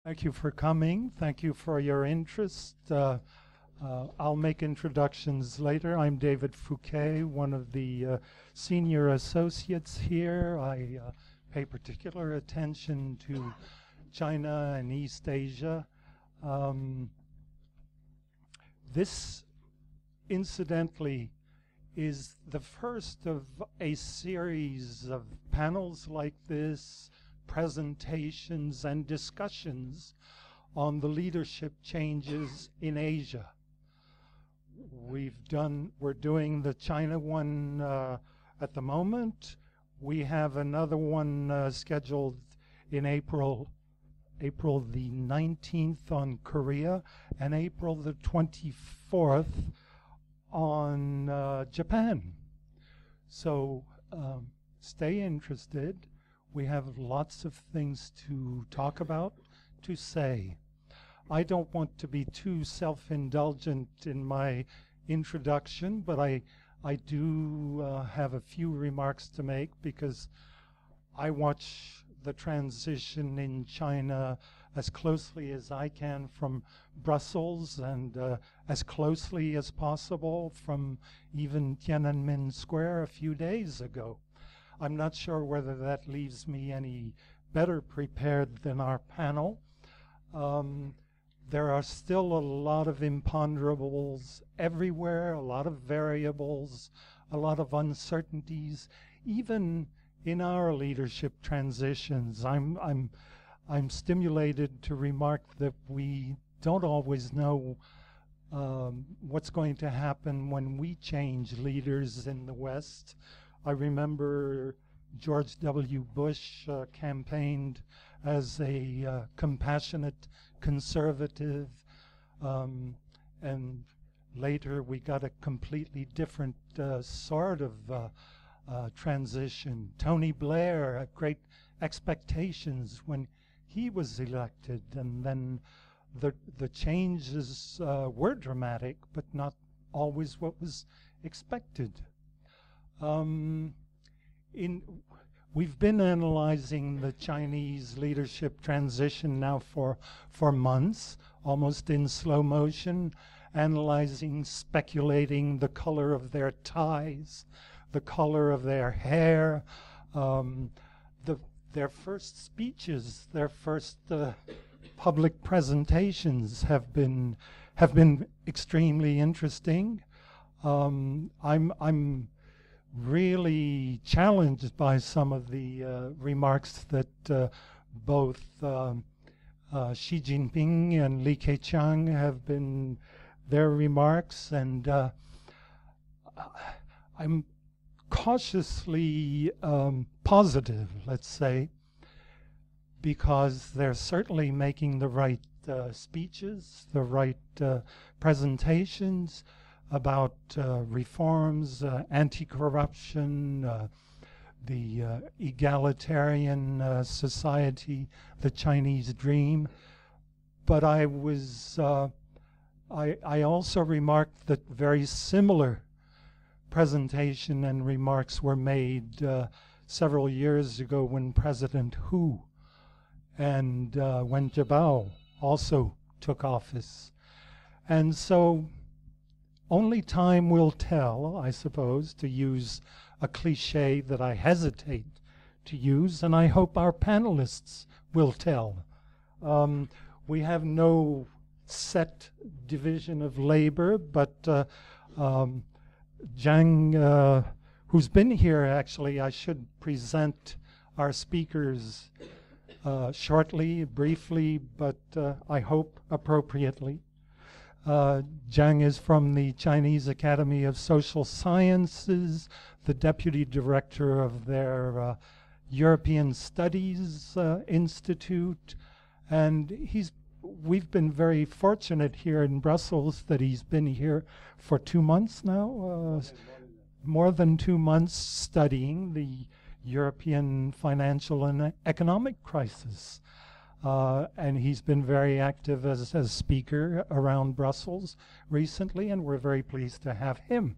Thank you for coming. Thank you for your interest. I'll make introductions later. I'm David Fouquet, one of the senior associates here. I pay particular attention to China and East Asia. This, incidentally, is the first of a series of panels like this, presentations and discussions on the leadership changes in Asia. We're doing the China one at the moment. We have another one scheduled in April the 19th on Korea, and April the 24th on Japan. So stay interested. We have lots of things to talk about, to say. I don't want to be too self-indulgent in my introduction, but I do have a few remarks to make because I watch the transition in China as closely as I can from Brussels and as closely as possible from even Tiananmen Square a few days ago. I'm not sure whether that leaves me any better prepared than our panel. There are still a lot of imponderables everywhere, a lot of variables, a lot of uncertainties, even in our leadership transitions. I'm stimulated to remark that we don't always know what's going to happen when we change leaders in the West. I remember George W. Bush campaigned as a compassionate conservative, and later we got a completely different sort of transition. Tony Blair had great expectations when he was elected, and then the changes were dramatic, but not always what was expected. We've been analyzing the Chinese leadership transition now for months, almost in slow motion, analyzing, speculating the color of their ties, the color of their hair, their first speeches, their first public presentations have been extremely interesting. I'm really challenged by some of the remarks that both Xi Jinping and Li Keqiang have been their remarks, and I'm cautiously positive, let's say, because they're certainly making the right speeches, the right presentations about reforms, anti-corruption, the egalitarian society, the Chinese dream. But I also remarked that very similar presentation and remarks were made several years ago when President Hu and Wen Jiabao also took office. And so only time will tell, I suppose, to use a cliche that I hesitate to use, and I hope our panelists will tell. We have no set division of labor, but Zhang, who's been here, actually, I should present our speakers shortly, briefly, but I hope appropriately. Zhang is from the Chinese Academy of Social Sciences, the deputy director of their European Studies Institute, and we've been very fortunate here in Brussels that he's been here for 2 months now, more than 2 months, studying the European financial and economic crisis. And he's been very active as a speaker around Brussels recently, and we're very pleased to have him.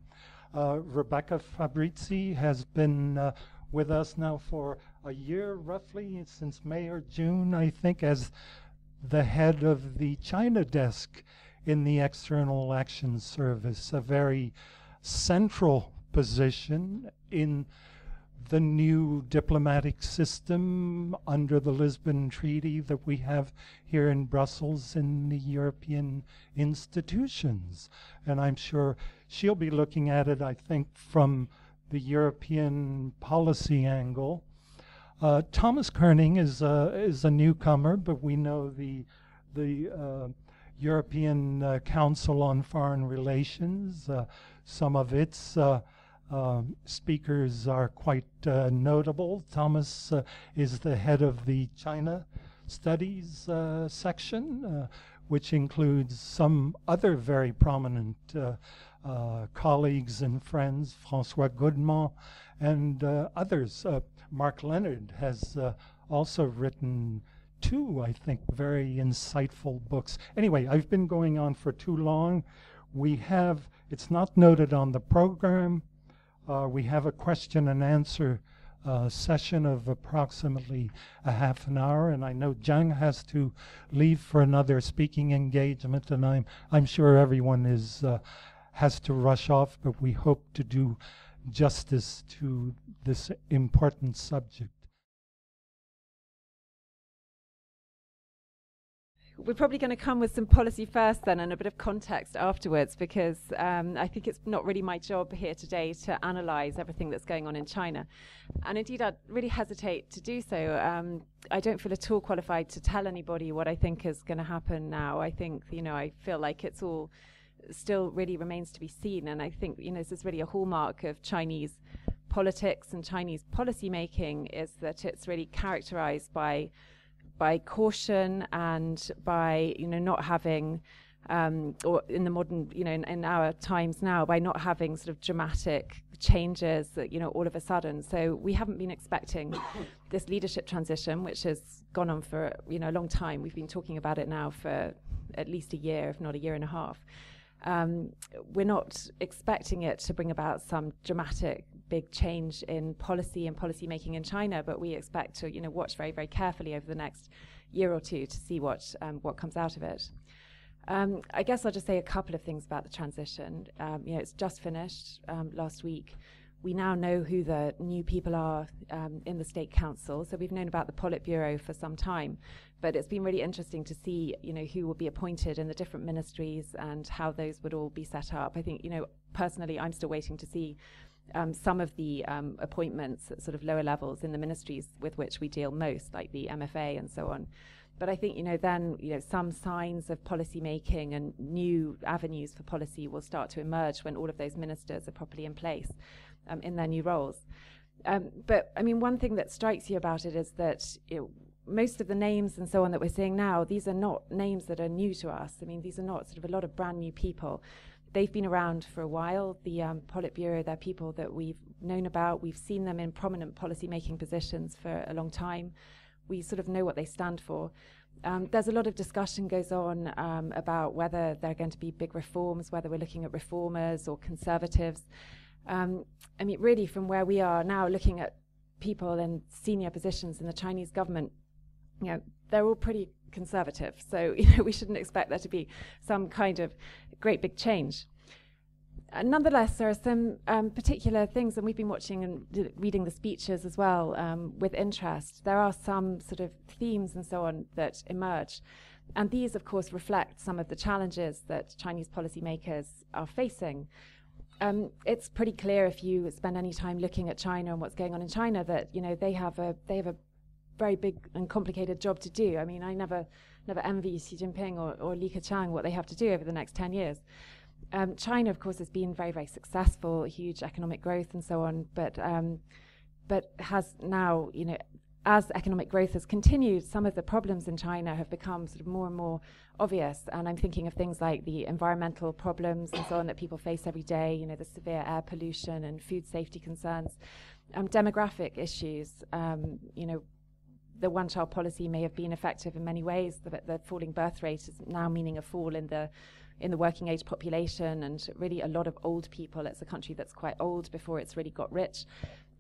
Rebecca Fabrizi has been with us now for a year, roughly, since May or June, I think, as the head of the China desk in the External Action Service, a very central position in the new diplomatic system under the Lisbon Treaty that we have here in Brussels in the European institutions. And I'm sure she'll be looking at it, I think, from the European policy angle. Thomas Koenig is a newcomer, but we know the European Council on Foreign Relations. Some of its speakers are quite notable. Thomas is the head of the China Studies section, which includes some other very prominent colleagues and friends, François Goodman and others. Mark Leonard has also written two, I think, very insightful books. Anyway, I've been going on for too long. We have, it's not noted on the program, we have a question and answer session of approximately a half an hour, and I know Zhang has to leave for another speaking engagement, and I'm sure everyone is has to rush off, but we hope to do justice to this important subject. We're probably going to come with some policy first then and a bit of context afterwards, because I think it's not really my job here today to analyse everything that's going on in China. And indeed, I'd really hesitate to do so. I don't feel at all qualified to tell anybody what I think is going to happen now. I think, I feel like it's all still really remains to be seen. And I think, this is really a hallmark of Chinese politics and Chinese policy making, is that it's really characterised by caution and by not having or in the modern in our times now, by not having sort of dramatic changes that all of a sudden. So we haven't been expecting this leadership transition, which has gone on for a long time. We've been talking about it now for at least a year, if not a year and a half. We're not expecting it to bring about some dramatic big change in policy and policy making in China, but we expect to watch very, very carefully over the next year or two to see what comes out of it. I guess I'll just say a couple of things about the transition. It's just finished last week. We now know who the new people are in the State Council. So we've known about the Politburo for some time, but it's been really interesting to see, who will be appointed in the different ministries and how those would all be set up. I think, personally, I'm still waiting to see some of the appointments at sort of lower levels in the ministries with which we deal most, like the MFA and so on. But I think, then, some signs of policy making and new avenues for policy will start to emerge when all of those ministers are properly in place in their new roles. But, I mean, one thing that strikes you about it is that most of the names and so on that we're seeing now, these are not names that are new to us. I mean, these are not sort of a lot of brand new people. They've been around for a while. The Politburo, they're people that we've known about. We've seen them in prominent policy-making positions for a long time. We sort of know what they stand for. There's a lot of discussion goes on about whether there are going to be big reforms, whether we're looking at reformers or conservatives. I mean, really, from where we are now, looking at people in senior positions in the Chinese government, they're all pretty conservative. So, we shouldn't expect there to be some kind of great big change. Nonetheless, there are some particular things, and we've been watching and reading the speeches as well with interest. There are some sort of themes and so on that emerge. And these, of course, reflect some of the challenges that Chinese policymakers are facing. It's pretty clear, if you spend any time looking at China and what's going on in China, that they have a very big and complicated job to do. I mean, I never envy Xi Jinping or Li Keqiang what they have to do over the next 10 years. China, of course, has been very, very successful, huge economic growth and so on, but has now, as economic growth has continued, some of the problems in China have become sort of more and more obvious. And I'm thinking of things like the environmental problems and so on that people face every day, the severe air pollution and food safety concerns, demographic issues. The one-child policy may have been effective in many ways. The falling birth rate is now meaning a fall in the working age population, and really a lot of old people. It's a country that's quite old before it's really got rich,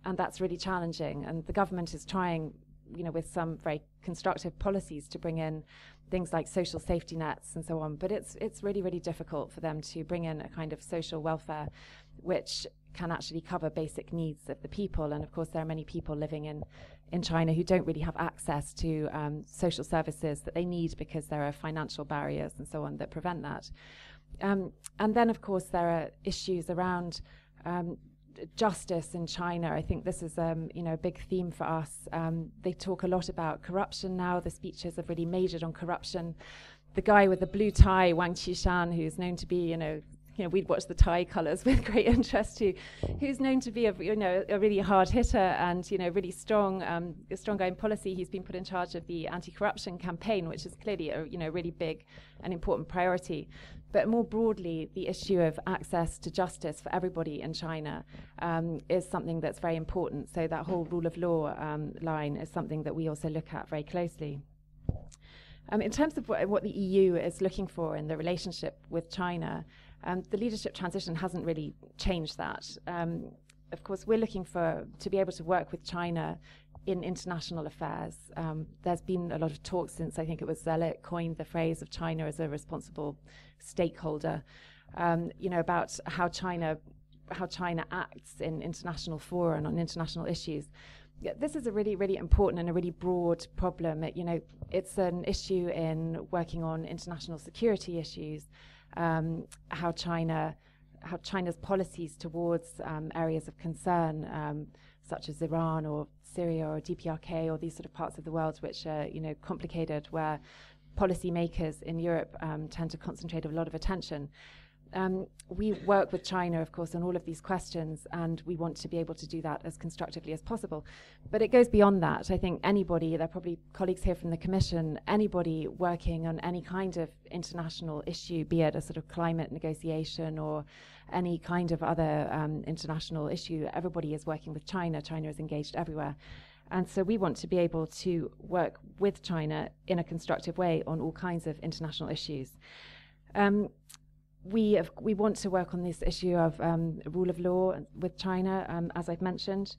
and that's really challenging. And the government is trying with some very constructive policies to bring in things like social safety nets and so on. But it's really, really difficult for them to bring in a kind of social welfare which can actually cover basic needs of the people. And of course, there are many people living in China who don't really have access to social services that they need because there are financial barriers and so on that prevent that. And then, of course, there are issues around justice in China. I think this is a big theme for us. They talk a lot about corruption now. The speeches have really majored on corruption. The guy with the blue tie, Wang Qishan, who's known to be, we'd watch the tie colours with great interest, who's known to be a really hard hitter and really strong, a strong guy in policy. He's been put in charge of the anti-corruption campaign, which is clearly a really big and important priority. But more broadly, the issue of access to justice for everybody in China is something that's very important. So that whole rule of law line is something that we also look at very closely. In terms of what the EU is looking for in the relationship with China, the leadership transition hasn't really changed that. Of course, we're looking to be able to work with China in international affairs. There's been a lot of talk since, I think it was Zelik coined the phrase of China as a responsible stakeholder, about how China acts in international fora and on international issues. Yeah, this is a really, really important and a really broad problem. It's an issue in working on international security issues, how China's policies towards areas of concern, such as Iran or Syria or DPRK or these sort of parts of the world which are complicated, where policymakers in Europe tend to concentrate a lot of attention. We work with China, of course, on all of these questions, and we want to be able to do that as constructively as possible. But it goes beyond that. I think anybody, there are probably colleagues here from the Commission, anybody working on any kind of international issue, be it a sort of climate negotiation or any kind of other international issue, everybody is working with China. China is engaged everywhere. And so we want to be able to work with China in a constructive way on all kinds of international issues. We want to work on this issue of rule of law with China, as I've mentioned.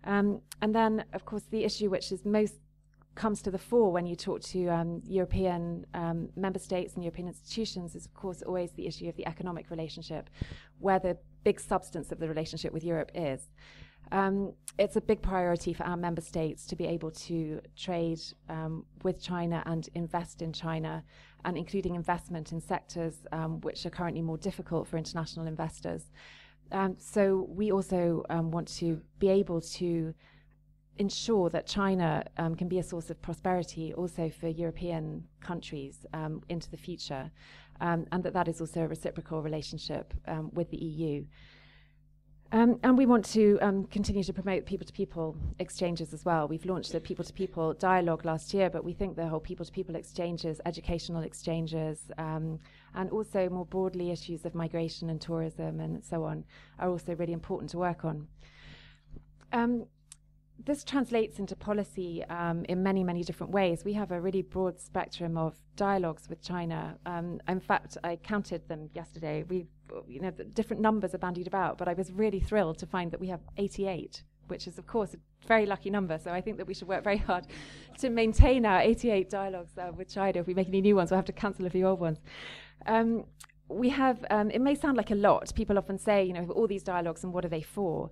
And then, of course, the issue which is most comes to the fore when you talk to European member states and European institutions is, of course, always the issue of the economic relationship, where the big substance of the relationship with Europe is. It's a big priority for our member states to be able to trade with China and invest in China, and including investment in sectors which are currently more difficult for international investors. So we also want to be able to ensure that China can be a source of prosperity also for European countries into the future, and that is also a reciprocal relationship with the EU. And we want to continue to promote people-to-people exchanges as well. We've launched a people-to-people dialogue last year, but we think the whole people-to-people exchanges, educational exchanges, and also more broadly issues of migration and tourism and so on are also really important to work on. This translates into policy in many, many different ways. We have a really broad spectrum of dialogues with China. In fact, I counted them yesterday. The different numbers are bandied about, but I was really thrilled to find that we have 88, which is, of course, a very lucky number. So I think that we should work very hard to maintain our 88 dialogues with China. If we make any new ones, we'll have to cancel a few old ones. We have, it may sound like a lot. People often say, all these dialogues, and what are they for?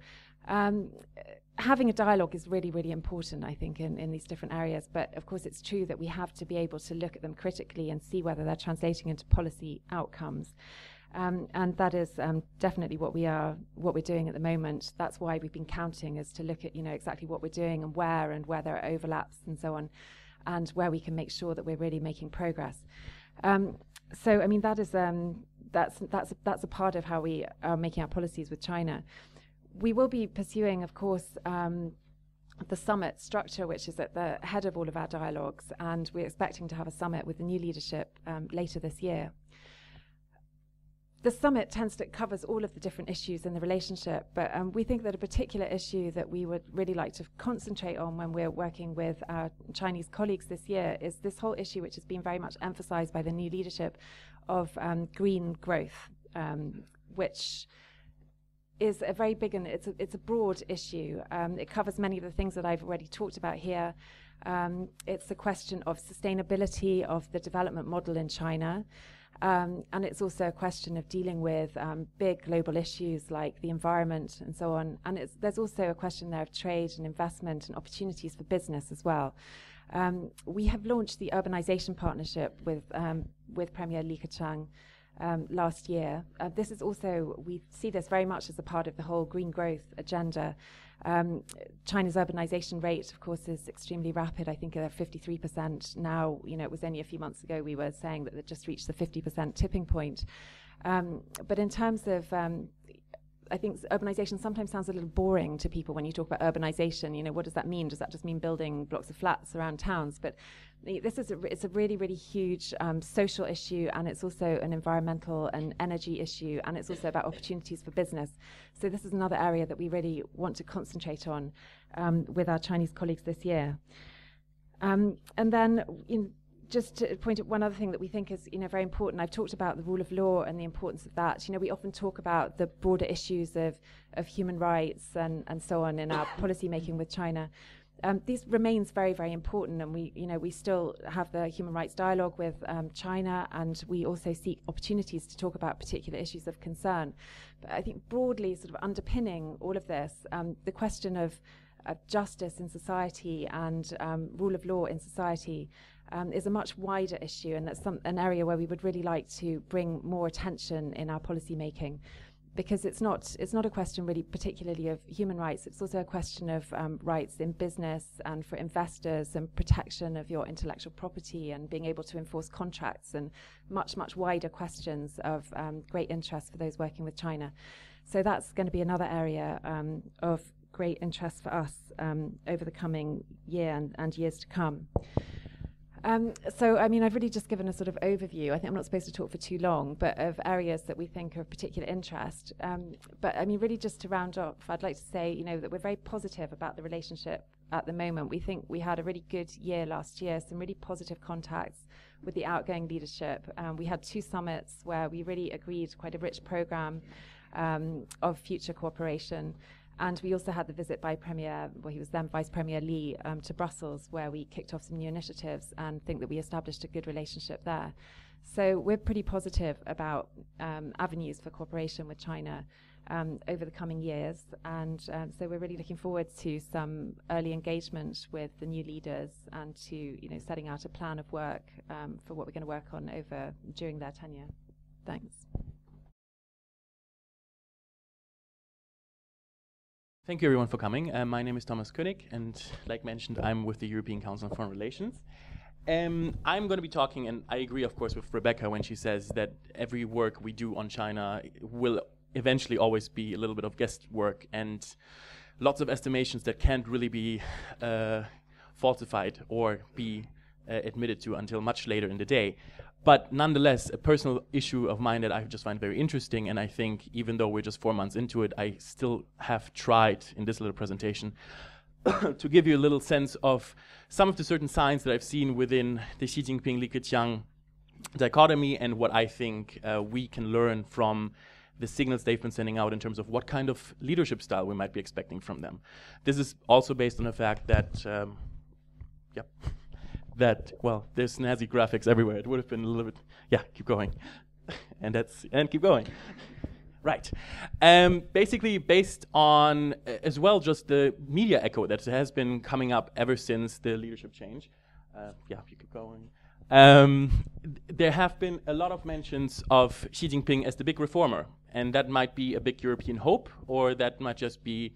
Having a dialogue is really, really important, I think, in these different areas. But of course, it's true that we have to be able to look at them critically and see whether they're translating into policy outcomes. And that is definitely what we're doing at the moment. That's why we've been counting, is to look at exactly what we're doing and where there are overlaps and so on, and where we can make sure that we're really making progress. So I mean, that is that's a part of how we are making our policies with China. We will be pursuing, of course, the summit structure, which is at the head of all of our dialogues, and we're expecting to have a summit with the new leadership later this year. The summit covers all of the different issues in the relationship, but we think that a particular issue that we would really like to concentrate on when we're working with our Chinese colleagues this year is this whole issue, which has been very much emphasized by the new leadership, of green growth, which is a very big and it's a broad issue. It covers many of the things that I've already talked about here. It's a question of sustainability of the development model in China. And it's also a question of dealing with big global issues like the environment and so on. And there's also a question there of trade and investment and opportunities for business as well. We have launched the urbanization partnership with Premier Li Keqiang last year. This is also, we see this very much as a part of the whole green growth agenda. China's urbanization rate, of course, is extremely rapid. I think they're 53% now. You know, it was only a few months ago we were saying that they just reached the 50% tipping point. But in terms of I think urbanization sometimes sounds a little boring to people when you talk about urbanization. You know, what does that mean? Does that just mean building blocks of flats around towns? But this is it's a really, really huge social issue, and it's also an environmental and energy issue, and it's also about opportunities for business. So this is another area that we really want to concentrate on with our Chinese colleagues this year. And then, just to point out one other thing that we think is, very important. I've talked about the rule of law and the importance of that. We often talk about the broader issues of human rights and so on in our policy making with China. This remains very, very important, and we still have the human rights dialogue with China, and we also seek opportunities to talk about particular issues of concern. But I think broadly, sort of underpinning all of this, the question of justice in society and rule of law in society is a much wider issue, and that's an area where we would really like to bring more attention in our policy making, because it's not a question really particularly of human rights. It's also a question of rights in business and for investors, and protection of your intellectual property and being able to enforce contracts, and much, much wider questions of great interest for those working with China. So that's going to be another area of great interest for us over the coming year and years to come. So, I've really just given a sort of overview. I think I'm not supposed to talk for too long, but of areas that we think are of particular interest. But, really just to round off, I'd like to say, that we're very positive about the relationship at the moment. We think we had a really good year last year, some really positive contacts with the outgoing leadership. We had 2 summits where we really agreed quite a rich program of future cooperation. And we also had the visit by he was then Vice Premier Li to Brussels, where we kicked off some new initiatives and think that we established a good relationship there. So we're pretty positive about avenues for cooperation with China over the coming years. And so we're really looking forward to some early engagement with the new leaders, and to setting out a plan of work for what we're going to work on during their tenure. Thanks. Thank you, everyone, for coming. My name is Thomas König, and like mentioned, I'm with the European Council on Foreign Relations. I'm going to be talking, and I agree, of course, with Rebecca when she says that every work we do on China will eventually always be a little bit of guest work, and lots of estimations that can't really be falsified or be admitted to until much later in the day. But nonetheless, a personal issue of mine that I just find very interesting, and I think even though we're just 4 months into it, I still have tried in this little presentation to give you a little sense of some of the certain signs that I've seen within the Xi Jinping-Li Keqiang dichotomy, and what I think we can learn from the signals they've been sending out in terms of what kind of leadership style we might be expecting from them. This is also based on the fact that, there's snazzy graphics everywhere. It would have been a little bit, keep going. and keep going. Right. Basically based on, as well, just the media echo that has been coming up ever since the leadership change. You keep going. There have been a lot of mentions of Xi Jinping as the big reformer, and that might be a big European hope, or that might just be,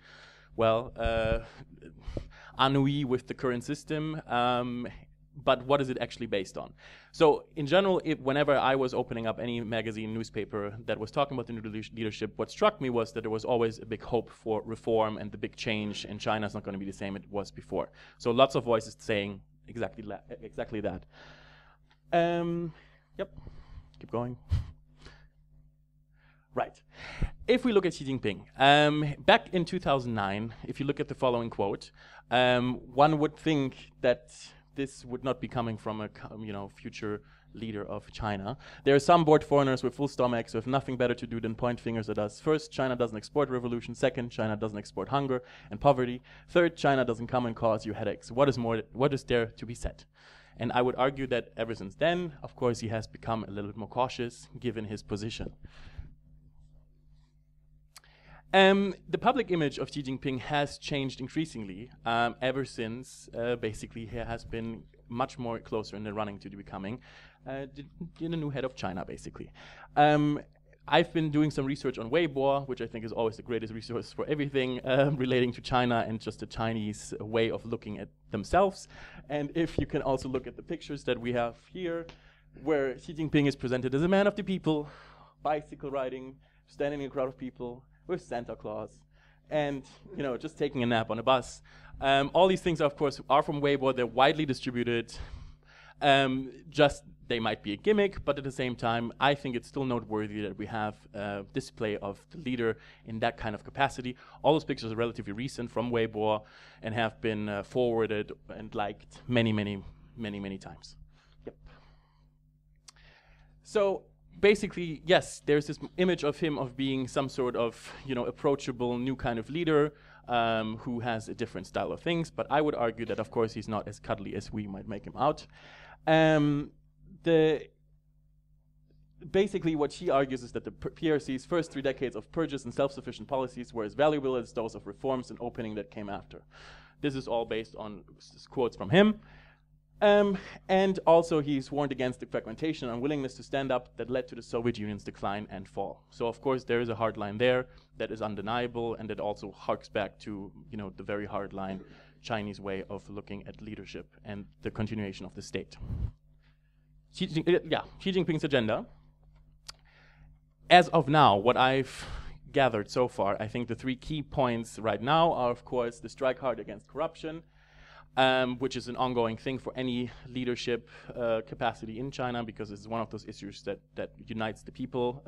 ennui with the current system. But what is it actually based on? So in general, whenever I was opening up any magazine, newspaper that was talking about the new leadership, what struck me was that there was always a big hope for reform and the big change, and China's not going to be the same it was before. So lots of voices saying exactly that. Keep going. Right. If we look at Xi Jinping, back in 2009, if you look at the following quote, one would think that this would not be coming from a future leader of China. There are some bored foreigners with full stomachs who have nothing better to do than point fingers at us. First, China doesn't export revolution. Second, China doesn't export hunger and poverty. Third, China doesn't come and cause you headaches. What is there to be said? And I would argue that ever since then, of course, he has become a little bit more cautious given his position. The public image of Xi Jinping has changed increasingly ever since basically he has been much more closer in the running to becoming the new head of China, basically. I've been doing some research on Weibo, which I think is always the greatest resource for everything relating to China and just the Chinese way of looking at themselves. And if you can also look at the pictures that we have here, where Xi Jinping is presented as a man of the people, bicycle riding, standing in a crowd of people, with Santa Claus, and just taking a nap on a bus. All these things, of course, are from Weibo. They're widely distributed. They might be a gimmick, but at the same time, I think it's still noteworthy that we have a display of the leader in that kind of capacity. All those pictures are relatively recent from Weibo and have been forwarded and liked many, many, many, many times. Yep. So basically, yes, there's this image of him of being some sort of, approachable new kind of leader who has a different style of things. But I would argue that, of course, he's not as cuddly as we might make him out. Basically, what she argues is that the PRC's first 3 decades of purges and self-sufficient policies were as valuable as those of reforms and opening that came after. This is all based on quotes from him. And also he's warned against the fragmentation and unwillingness to stand up that led to the Soviet Union's decline and fall. So of course there is a hard line there that is undeniable and that also harks back to the very hard line Chinese way of looking at leadership and the continuation of the state. Xi Jinping's agenda. As of now, what I've gathered so far, I think the 3 key points right now are, of course, the strike hard against corruption, which is an ongoing thing for any leadership capacity in China, because it's one of those issues that unites the people,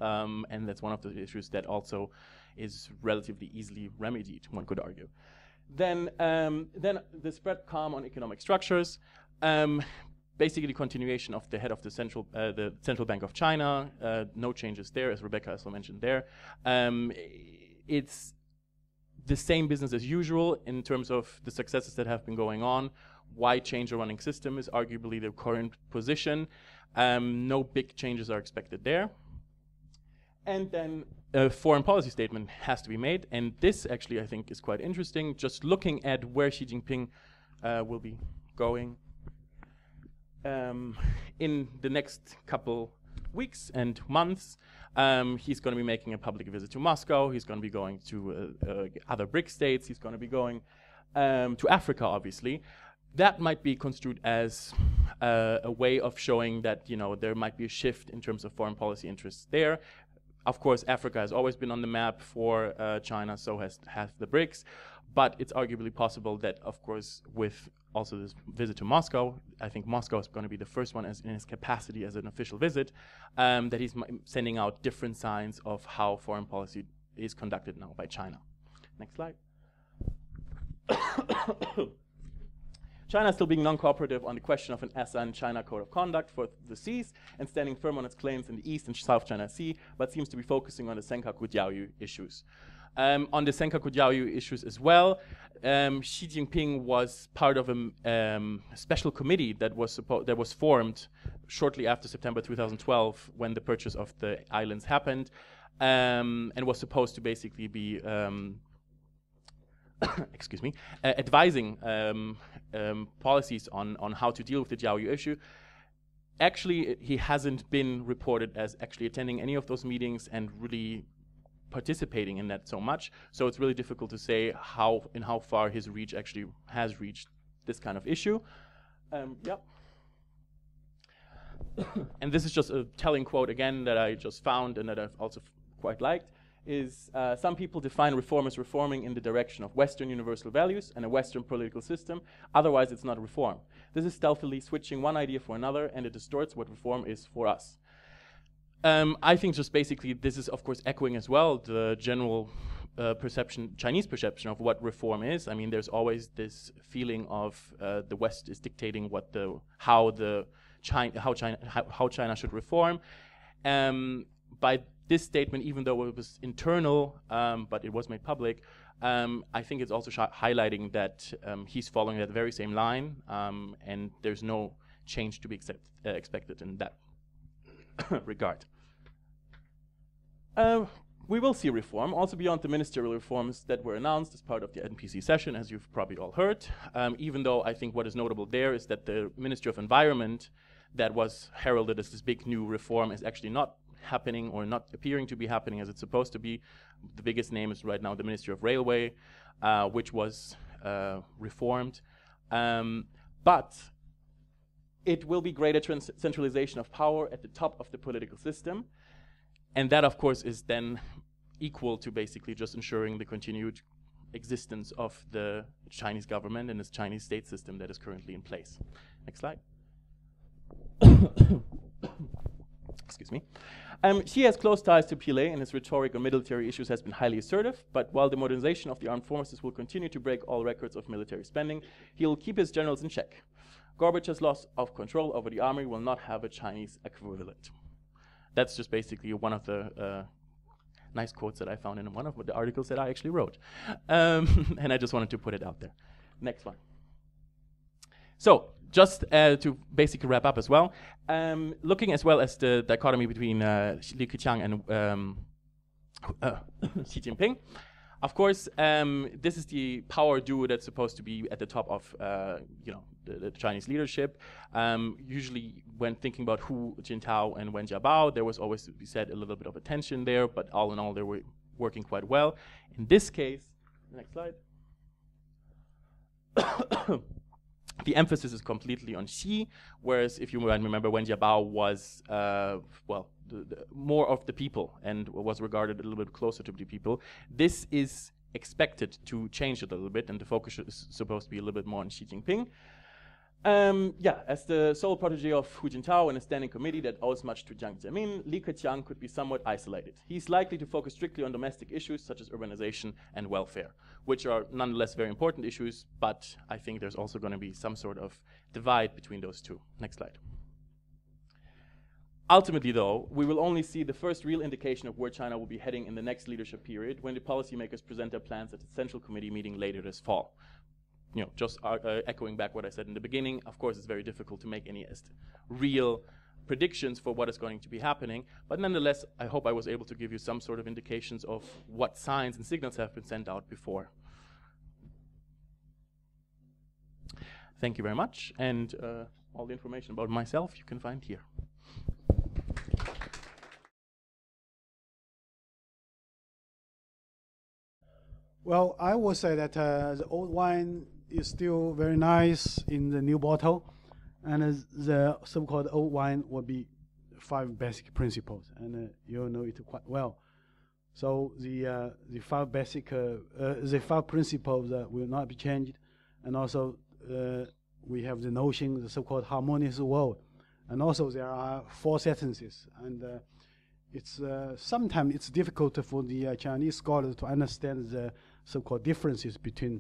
and that's one of the issues that also is relatively easily remedied, one could argue. Then the spread calm on economic structures, basically continuation of the head of the Central Bank of China, no changes there, as Rebecca also mentioned there. It's the same business as usual in terms of the successes that have been going on. Why change a running system is arguably the current position. No big changes are expected there. And then a foreign policy statement has to be made. And this actually, I think, is quite interesting. Just looking at where Xi Jinping will be going in the next couple weeks and months. He's going to be making a public visit to Moscow. He's going to be going to other BRIC states. He's going to be going to Africa, obviously. That might be construed as a way of showing that there might be a shift in terms of foreign policy interests there. Of course, Africa has always been on the map for China, so has the BRICS. But it's arguably possible that, of course, with also this visit to Moscow, I think Moscow is going to be the first one in his capacity as an official visit, that he's sending out different signs of how foreign policy is conducted now by China. Next slide. China is still being non-cooperative on the question of an ASEAN-China Code of Conduct for the seas and standing firm on its claims in the East and South China Sea, but seems to be focusing on the Senkaku Diaoyu issues. On the Senkaku Diaoyu issues as well, Xi Jinping was part of a special committee that was formed shortly after September 2012 when the purchase of the islands happened, and was supposed to basically be advising policies on how to deal with the Diaoyu issue. Actually, he hasn't been reported as actually attending any of those meetings and really participating in that so much. So it's really difficult to say how far his reach actually has reached this kind of issue. Yep. And this is just a telling quote again that I just found and that I've also quite liked. Is some people define reform as reforming in the direction of Western universal values and a Western political system. Otherwise, it's not reform. This is stealthily switching one idea for another, and it distorts what reform is for us. I think just basically this is, of course, echoing as well the general Chinese perception of what reform is. I mean, there's always this feeling of the West is dictating how the how China should reform. By this statement, even though it was internal, but it was made public, I think it's also highlighting that he's following that very same line, and there's no change to be expected in that regard. We will see reform, also beyond the ministerial reforms that were announced as part of the NPC session, as you've probably all heard, even though I think what is notable there is that the Ministry of Environment that was heralded as this big new reform is actually not happening, or not appearing to be happening as it's supposed to be. The biggest name is right now the Ministry of Railway, which was reformed. But it will be greater centralization of power at the top of the political system. And that, of course, is then equal to basically just ensuring the continued existence of the Chinese government and this Chinese state system that is currently in place. Next slide. Excuse me. Xi has close ties to PLA, and his rhetoric on military issues has been highly assertive. But while the modernization of the armed forces will continue to break all records of military spending, he will keep his generals in check. Gorbachev's loss of control over the army will not have a Chinese equivalent. That's just basically one of the nice quotes that I found in one of the articles that I actually wrote. And I just wanted to put it out there. Next one. So, just to basically wrap up as well, looking as well as the dichotomy between Li Keqiang and Xi Jinping. Of course, this is the power duo that's supposed to be at the top of the Chinese leadership. Usually, when thinking about Hu Jintao and Wen Jiabao, there was always, we said, a little bit of a tension there, but all in all, they were working quite well. In this case, next slide. The emphasis is completely on Xi, whereas if you remember, Wen Jiabao was, more of the people and was regarded a little bit closer to the people. This is expected to change a little bit, and the focus is supposed to be a little bit more on Xi Jinping. As the sole protege of Hu Jintao and a standing committee that owes much to Jiang Zemin, Li Keqiang could be somewhat isolated. He's likely to focus strictly on domestic issues such as urbanization and welfare, which are nonetheless very important issues, but I think there's also going to be some sort of divide between those two. Next slide. Ultimately, though, we will only see the first real indication of where China will be heading in the next leadership period when the policymakers present their plans at the Central Committee meeting later this fall. Just echoing back what I said in the beginning, of course, it's very difficult to make any real predictions for what is going to be happening, but nonetheless, I hope I was able to give you some sort of indications of what signs and signals have been sent out before. Thank you very much, and all the information about myself you can find here. Well, I would say that the old wine is still very nice in the new bottle, and the so-called old wine will be 5 basic principles, and you know it quite well. So the 5 basic, the 5 principles will not be changed, and also we have the notion, the so-called harmonious world, and also there are 4 sentences, and it's sometimes it's difficult for the Chinese scholars to understand the so-called differences between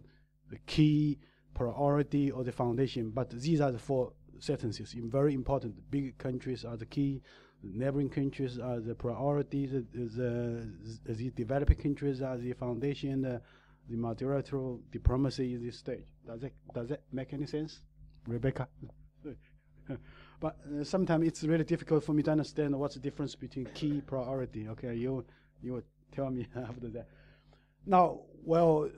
the key, priority, or the foundation. But these are the 4 sentences. Very important. The big countries are the key. The neighboring countries are the priorities. The developing countries are the foundation. The multilateral diplomacy is this stage. Does that make any sense, Rebecca? But sometimes it's really difficult for me to understand what's the difference between key, priority. Okay, you will tell me after that. Now, well,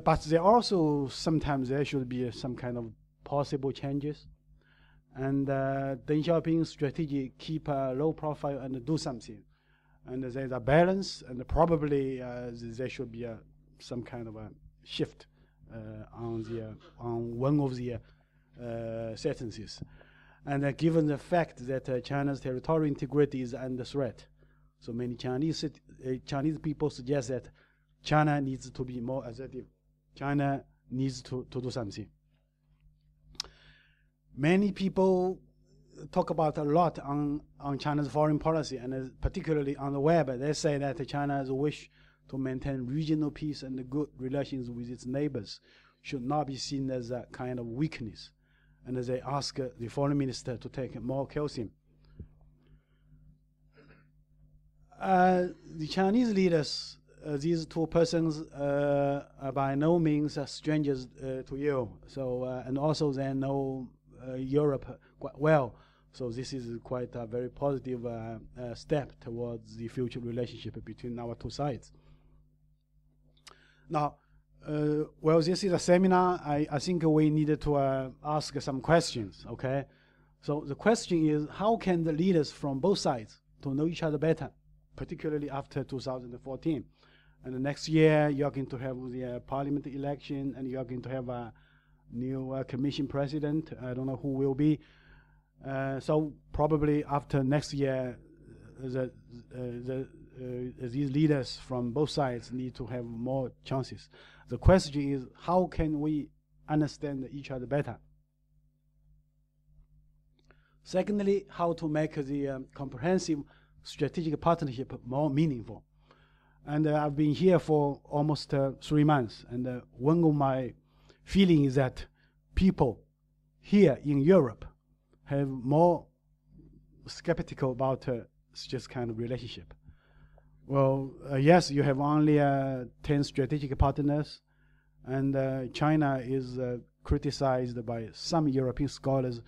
but there also sometimes there should be some kind of possible changes. And Deng Xiaoping's strategy, keep a low profile and do something. And there's a balance, and probably there should be some kind of a shift on one of the sentences. And given the fact that China's territorial integrity is under threat, so many Chinese people suggest that China needs to be more assertive. China needs to do something. Many people talk about a lot on China's foreign policy, and particularly on the web. They say that China's wish to maintain regional peace and good relations with its neighbors should not be seen as a kind of weakness. and they ask the foreign minister to take more calcium. The Chinese leaders, these two persons, are by no means strangers to you. So, and also they know Europe quite well. So this is quite a very positive step towards the future relationship between our two sides. Now, well, this is a seminar. I think we needed to ask some questions, okay? So the question is, how can the leaders from both sides to know each other better, particularly after 2014? And the next year, you're going to have the parliament election, and you're going to have a new commission president. I don't know who will be. So probably after next year, these leaders from both sides need to have more chances. The question is, how can we understand each other better? Secondly, how to make the comprehensive strategic partnership more meaningful. And I've been here for almost 3 months, and one of my feeling is that people here in Europe have more skeptical about this kind of relationship. Well, yes, you have only 10 strategic partners, and China is criticized by some European scholars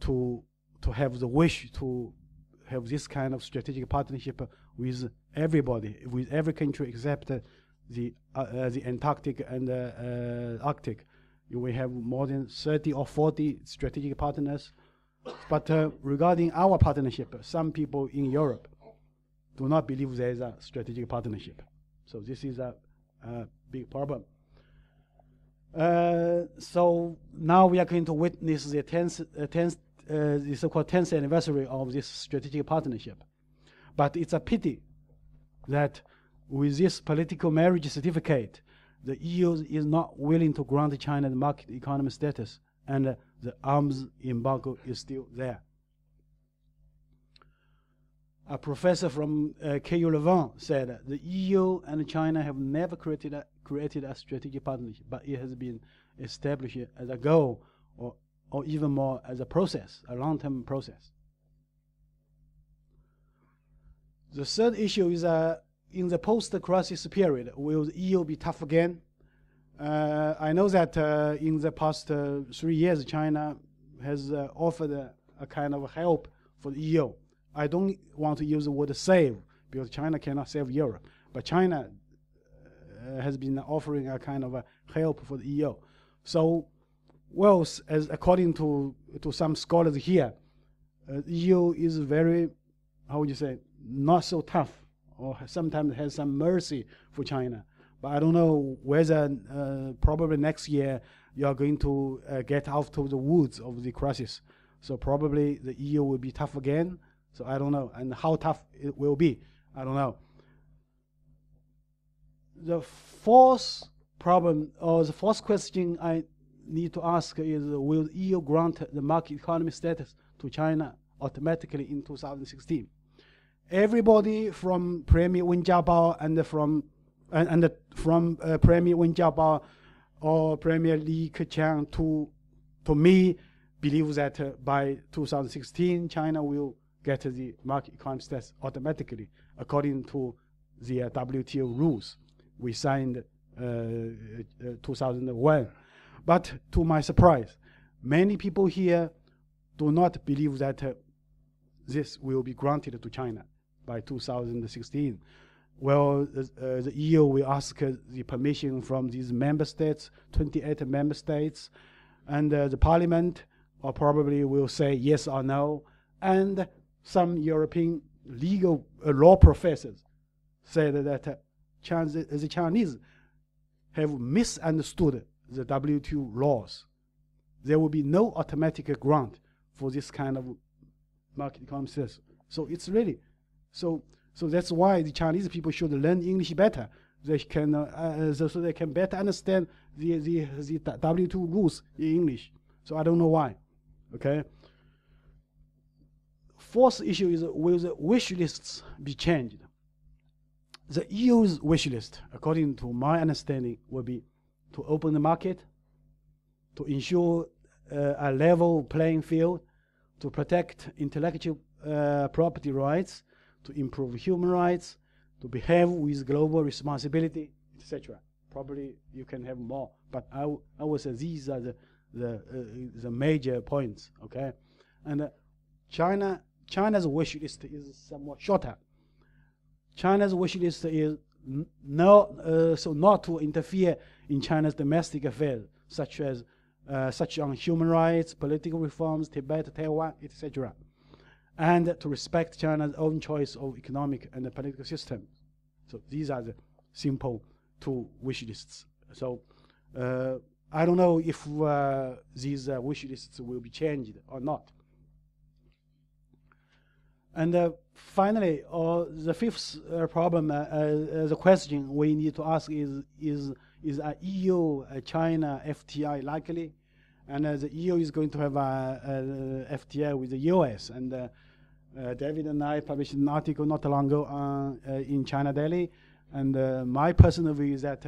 to have the wish to have this kind of strategic partnership with everybody, with every country except the Antarctic and Arctic. We have more than 30 or 40 strategic partners. But regarding our partnership, some people in Europe do not believe there is a strategic partnership. So this is a big problem. So now we are going to witness the so-called 10th anniversary of this strategic partnership. But it's a pity that with this political marriage certificate, the EU is not willing to grant China the market economy status, and the arms embargo is still there. A professor from KU Leuven said the EU and China have never created a strategic partnership, but it has been established as a goal, or even more as a process, a long-term process. The third issue is in the post-crisis period, will the EU be tough again? I know that in the past 3 years, China has offered a kind of help for the EU. I don't want to use the word save, because China cannot save Europe. But China has been offering a kind of a help for the EU. So, well, as according to some scholars here, the EU is very, how would you say, not so tough, or sometimes has some mercy for China. But I don't know whether probably next year you are going to get out of the woods of the crisis. So probably the EU will be tough again. So I don't know. And how tough it will be, I don't know. The fourth problem, or the fourth question I need to ask is, will the EU grant the market economy status to China automatically in 2016? Everybody from Premier Wen Jiabao and from Premier Wen Jiabao or Premier Li Keqiang to me believe that by 2016 China will get the market economy status automatically according to the WTO rules we signed 2001. But to my surprise, many people here do not believe that this will be granted to China by 2016. Well, the EU will ask the permission from these member states, 28 member states, and the parliament or probably will say yes or no. And some European legal law professors said that the Chinese have misunderstood the WTO laws. There will be no automatic grant for this kind of market economy system. So it's really, so that's why the Chinese people should learn English better. They can, so they can better understand the WTO rules in English. So I don't know why. Okay. Fourth issue is, will the wish lists be changed? The EU's wish list, according to my understanding, will be to open the market, to ensure a level playing field, to protect intellectual property rights, to improve human rights, to behave with global responsibility, etc. Probably you can have more, but I would say these are the major points. Okay, and China's wish list is somewhat shorter. China's wish list is not to interfere in China's domestic affairs, such on human rights, political reforms, Tibet, Taiwan, etc., and to respect China's own choice of economic and political system. So these are the simple two wish lists. So I don't know if these wish lists will be changed or not. And finally, the fifth problem, the question we need to ask is a EU-China FTA likely? And the EU is going to have a FTA with the US. And David and I published an article not long ago in China Daily. And my personal view is that,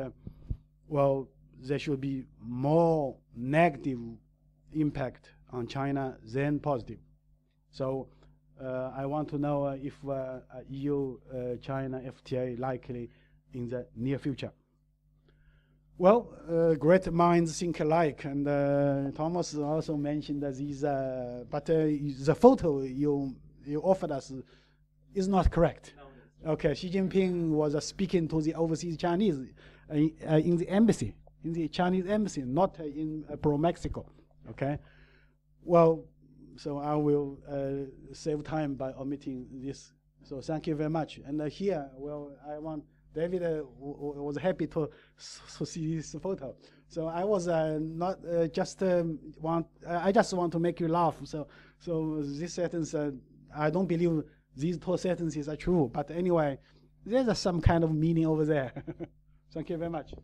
well, there should be more negative impact on China than positive. So I want to know if EU-China FTA likely in the near future. Well, great minds think alike, and Thomas also mentioned that these, but the photo you offered us is not correct. No. Okay, Xi Jinping was speaking to the overseas Chinese in the embassy, in the Chinese embassy, not in pro-Mexico. Okay, well, so I will save time by omitting this. So thank you very much. And here, well, I want. David was happy to see this photo. So I was not just I just want to make you laugh. So this sentence, I don't believe these two sentences are true. But anyway, there's some kind of meaning over there. Thank you very much.